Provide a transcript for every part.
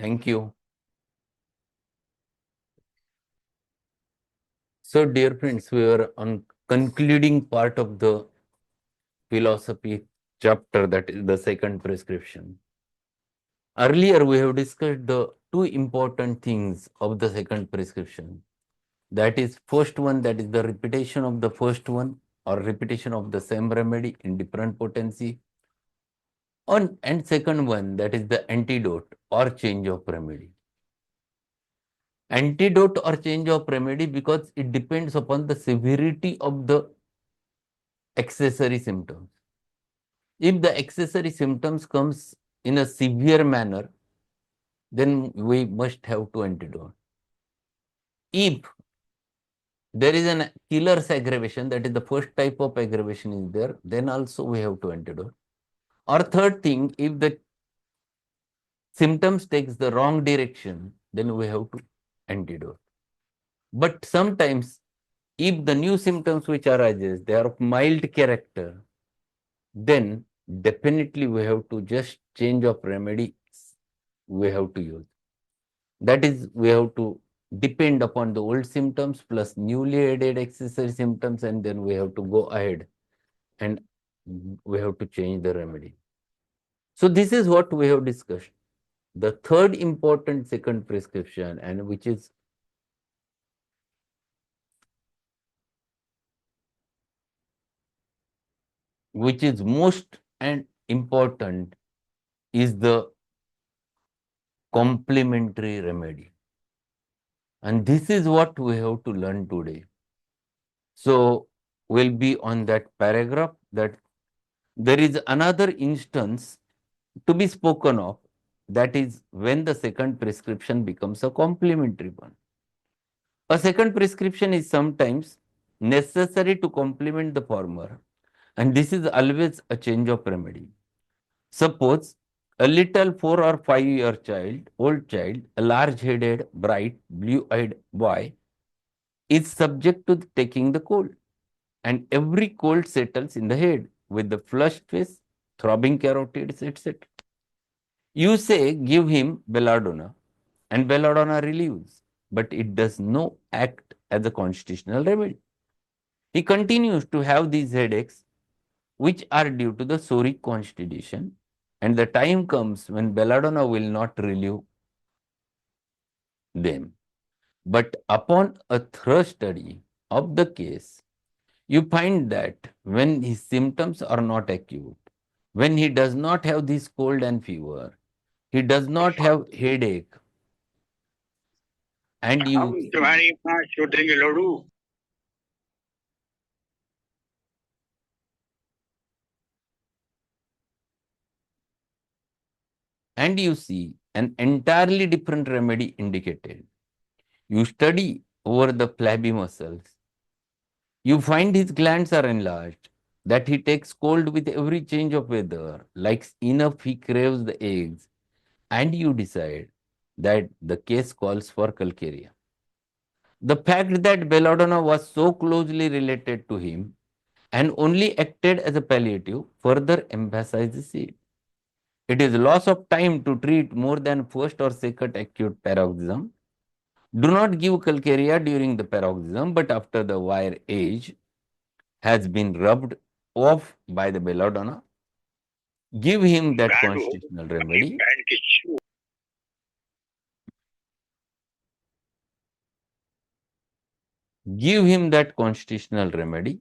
Thank you. So, dear friends, we are on concluding part of the philosophy chapter, that is the second prescription. Earlier, we have discussed the two important things of the second prescription. That is, first one, that is the repetition of the first one or repetition of the same remedy in different potency. And second one, that is the antidote or change of remedy. Antidote or change of remedy, because it depends upon the severity of the accessory symptoms. If the accessory symptoms comes in a severe manner, then we must have to antidote. If there is an killer's aggravation, that is the first type of aggravation is there, then also we have to antidote. Or third thing, if the symptoms takes the wrong direction, then we have to antidote. But sometimes, if the new symptoms which arises, they are of mild character, then definitely we have to just change of remedy we have to use. That is, we have to depend upon the old symptoms plus newly added accessory symptoms, and then we have to go ahead and we have to change the remedy. So this is what we have discussed. The third important second prescription, and which is most and important, is the complementary remedy. And this is what we have to learn today. So we'll be on that paragraph, that there is another instance to be spoken of, that is when the second prescription becomes a complementary one. A second prescription is sometimes necessary to complement the former, and this is always a change of remedy. Suppose a little 4 or 5 year old child, a large-headed, bright, blue-eyed boy, is subject to taking the cold, and every cold settles in the head with the flushed face, throbbing carotids, etc. You say, give him belladonna, and belladonna relieves, but it does not act as a constitutional remedy. He continues to have these headaches, which are due to the psoric constitution, and the time comes when belladonna will not relieve them. But upon a thorough study of the case, you find that when his symptoms are not acute, when he does not have this cold and fever, he does not have headache, and हम तुम्हारी माँ छूटेंगे Laddu see an entirely different remedy indicated. You study over the flabby muscles. You find his glands are enlarged, that he takes cold with every change of weather, likes enough he craves the eggs, and you decide that the case calls for calcaria. The fact that belladonna was so closely related to him and only acted as a palliative further emphasizes it. It is loss of time to treat more than first or second acute paroxysm. Do not give calcaria during the paroxysm, but after the wire edge has been rubbed off by the belladonna, give him that band हो constitutional अपनी remedy. Band की छू Give him that constitutional remedy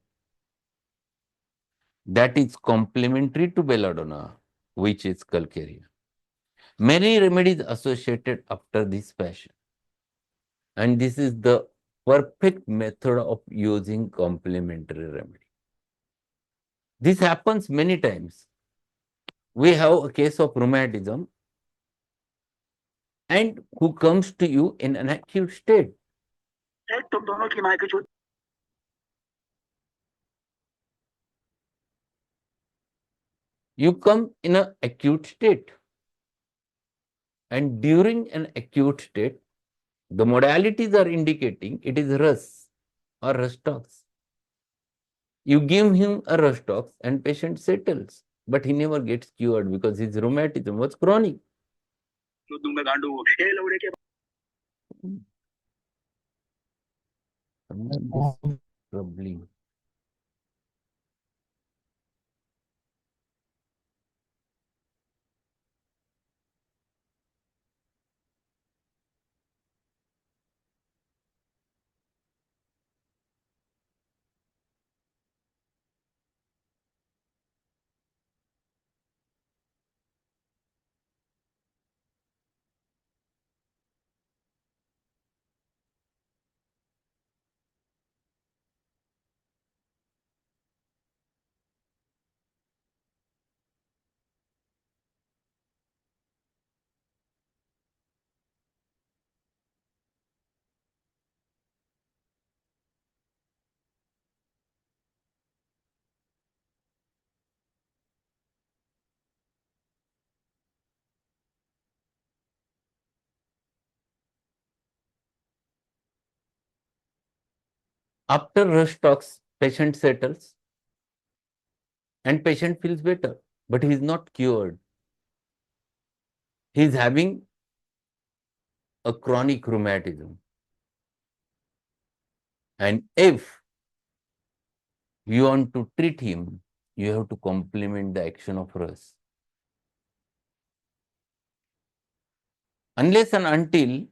that is complementary to belladonna, which is calcaria. Many remedies associated after this fashion, and this is the perfect method of using complementary remedy. This happens many times. We have a case of rheumatism, and who comes to you in an acute state. तुम दोनों की माँ की छूट You come in an acute state, and during an acute state, the modalities are indicating it is Rus or Rustox. You give him a Rustox and patient settles, but he never gets cured because his rheumatism was chronic. तो दूंगा गांडू हे लौड़े के troubling. After rush talks, patient settles and patient feels better, but he is not cured. He is having a chronic rheumatism. And if you want to treat him, you have to complement the action of rush. Unless and until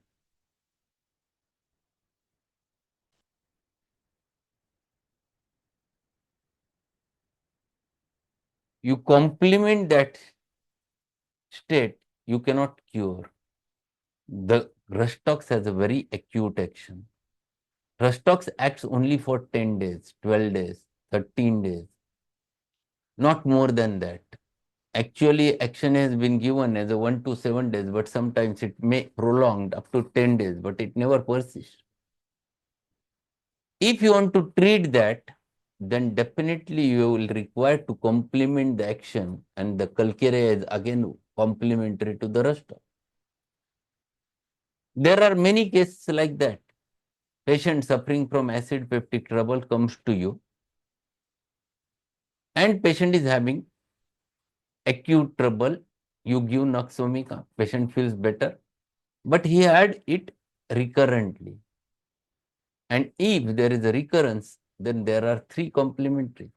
you complement that state, you cannot cure. The Rustox has a very acute action. Rustox acts only for 10 days, 12 days, 13 days, not more than that. Actually, action has been given as a 1 to 7 days, but sometimes it may prolonged up to 10 days, but it never persists. If you want to treat that, then definitely you will require to complement the action, and the calcarea is again complementary to the Rustox. There are many cases like that. Patient suffering from acid peptic trouble comes to you, and patient is having acute trouble. You give Naxomica, patient feels better, but he had it recurrently. And if there is a recurrence, then there are three complementary.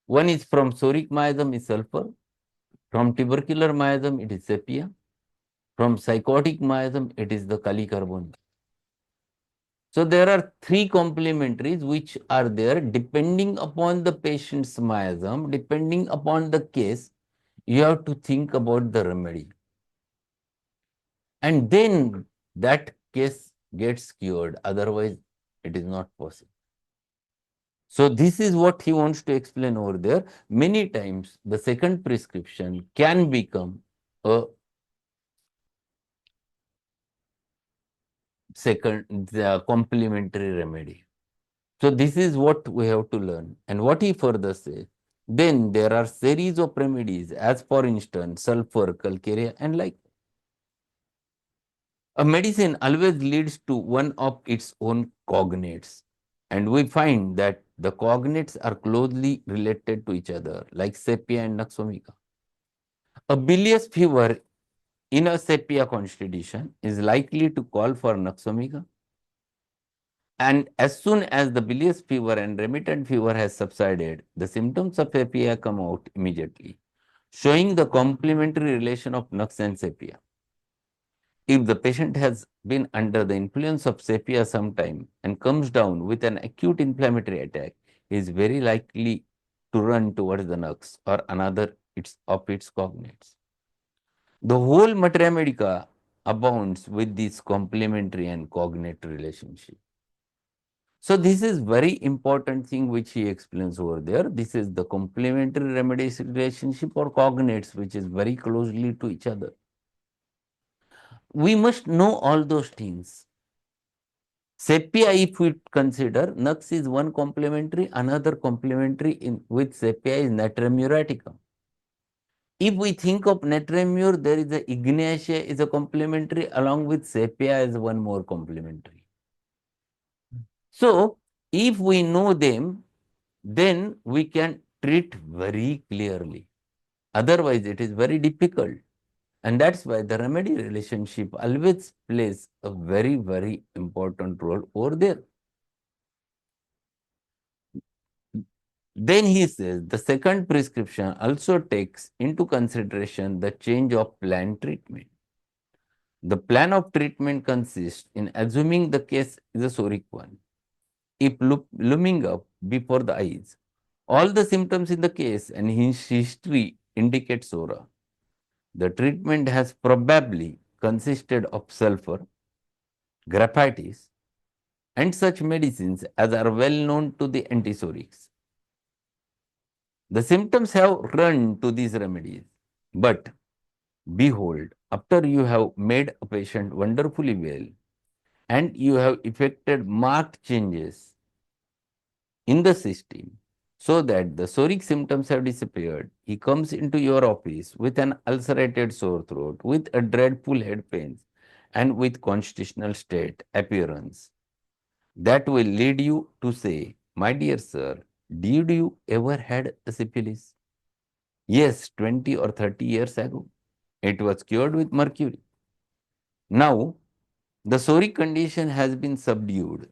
One is from psoric miasm is sulfur, from tubercular miasm it is sepia, from psychotic miasm it is the kali carbon. So there are three complementaries which are there depending upon the patient's miasm, depending upon the case, you have to think about the remedy. And then that case gets cured, otherwise it is not possible. So this is what he wants to explain over there. Many times the second prescription can become a complementary remedy. So this is what we have to learn. And what he further says, then there are series of remedies, as for instance, sulfur, calcarea, and like. A medicine always leads to one of its own cognates. And we find that the cognates are closely related to each other, like sepia and naxomica. A bilious fever in a sepia constitution is likely to call for naxomica. And as soon as the bilious fever and remittent fever has subsided, the symptoms of sepia come out immediately, showing the complementary relation of nux and sepia. If the patient has been under the influence of sepia sometime and comes down with an acute inflammatory attack, he is very likely to run towards the nux or another of its cognates. The whole materia medica abounds with this complementary and cognate relationship. So this is very important thing which he explains over there. This is the complementary remedies relationship or cognates, which is very closely to each other. We must know all those things. Sepia, if we consider, nux is one complementary, another complementary with sepia is natrium muriaticum. If we think of natrium mur, there is a ignatia is a complementary along with sepia is one more complementary. So, if we know them, then we can treat very clearly. Otherwise, it is very difficult. And that's why the remedy relationship always plays a very, very important role over there. Then he says the second prescription also takes into consideration the change of plan treatment. The plan of treatment consists in assuming the case is a psoric one. If looming up before the eyes, all the symptoms in the case and his history indicate psora. The treatment has probably consisted of sulfur, graphitis, and such medicines as are well known to the antipsorics. The symptoms have run to these remedies, but behold, after you have made a patient wonderfully well and you have effected marked changes in the system so that the psoric symptoms have disappeared, he comes into your office with an ulcerated sore throat, with a dreadful head pains, and with constitutional state appearance. That will lead you to say, my dear sir, did you ever had a syphilis? Yes, 20 or 30 years ago. It was cured with mercury. Now, the psoric condition has been subdued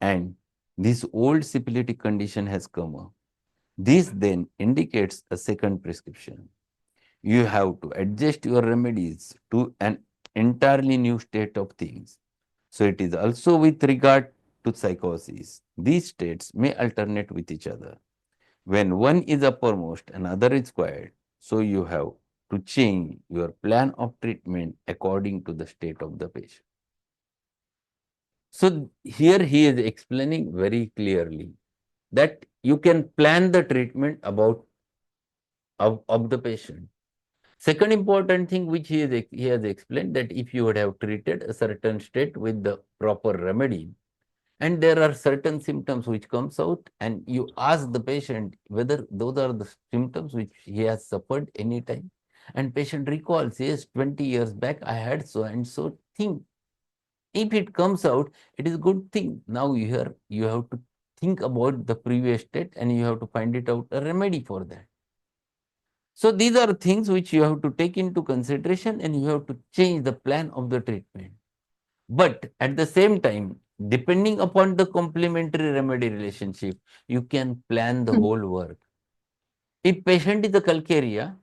and this old syphilitic condition has come up. This then indicates a second prescription. You have to adjust your remedies to an entirely new state of things. So it is also with regard to psychosis. These states may alternate with each other. When one is uppermost, another is quiet. So you have to change your plan of treatment according to the state of the patient. So here he is explaining very clearly that you can plan the treatment of the patient. Second important thing which he has explained that if you would have treated a certain state with the proper remedy and there are certain symptoms which comes out and you ask the patient whether those are the symptoms which he has suffered any time and patient recalls, yes, 20 years back I had so and so thing. If it comes out, it is a good thing. Now you have to think about the previous state and you have to find it out a remedy for that. So these are things which you have to take into consideration and you have to change the plan of the treatment. But at the same time, depending upon the complementary remedy relationship, you can plan the whole work. If patient is a calcarea,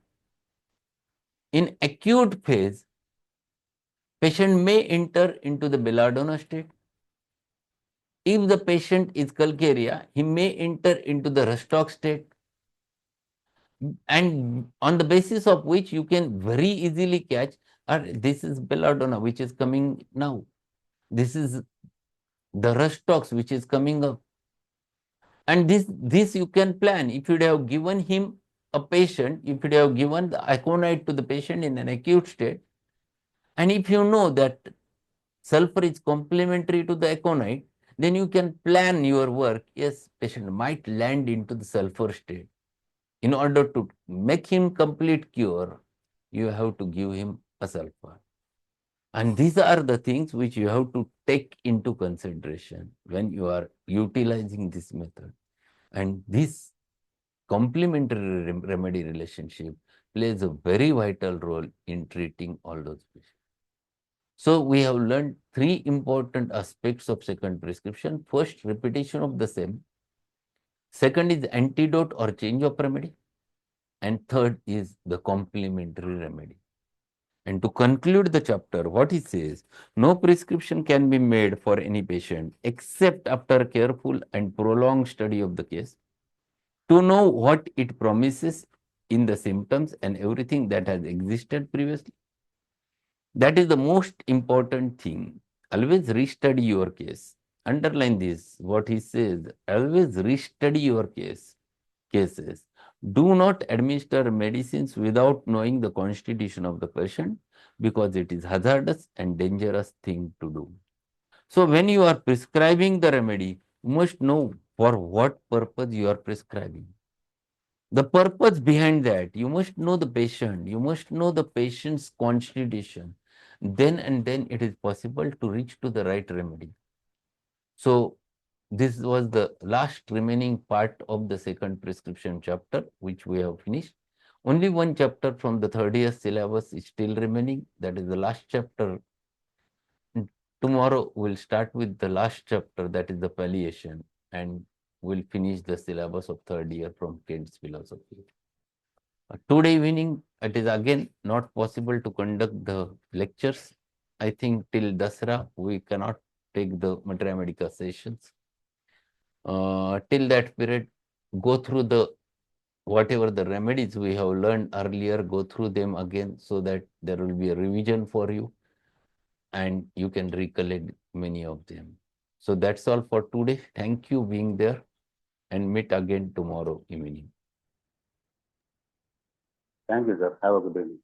in acute phase, patient may enter into the belladonna state. If the patient is calcarea, he may enter into the Rustock state. And on the basis of which you can very easily catch, this is belladonna which is coming now. This is the Rustocks which is coming up. And this you can plan. If you have given him a patient, if you have given the aconite to the patient in an acute state, and if you know that sulfur is complementary to the aconite, then you can plan your work. Yes, patient might land into the sulfur state. In order to make him complete cure, you have to give him a sulfur. And these are the things which you have to take into consideration when you are utilizing this method. And this complementary remedy relationship plays a very vital role in treating all those patients. So we have learned three important aspects of second prescription. First, repetition of the same. Second is antidote or change of remedy. And third is the complementary remedy. And to conclude the chapter, what he says, no prescription can be made for any patient except after careful and prolonged study of the case to know what it promises in the symptoms and everything that has existed previously. That is the most important thing. Always restudy your case. Underline this, what he says, always restudy your cases. Do not administer medicines without knowing the constitution of the patient because it is hazardous and dangerous thing to do. So when you are prescribing the remedy, you must know for what purpose you are prescribing. The purpose behind that, you must know the patient, you must know the patient's constitution. Then and then it is possible to reach to the right remedy. So this was the last remaining part of the second prescription chapter, which we have finished. Only one chapter from the third year syllabus is still remaining. That is the last chapter. Tomorrow we'll start with the last chapter, that is the palliation, and we'll finish the syllabus of third year from Kant's philosophy. Today evening, it is again not possible to conduct the lectures. I think till Dasra, we cannot take the Materia Medica sessions. Till that period, go through the whatever the remedies we have learned earlier, go through them again so that there will be a revision for you and you can recollect many of them. So that's all for today. Thank you being there and meet again tomorrow evening. Thank you, sir. Have a good evening.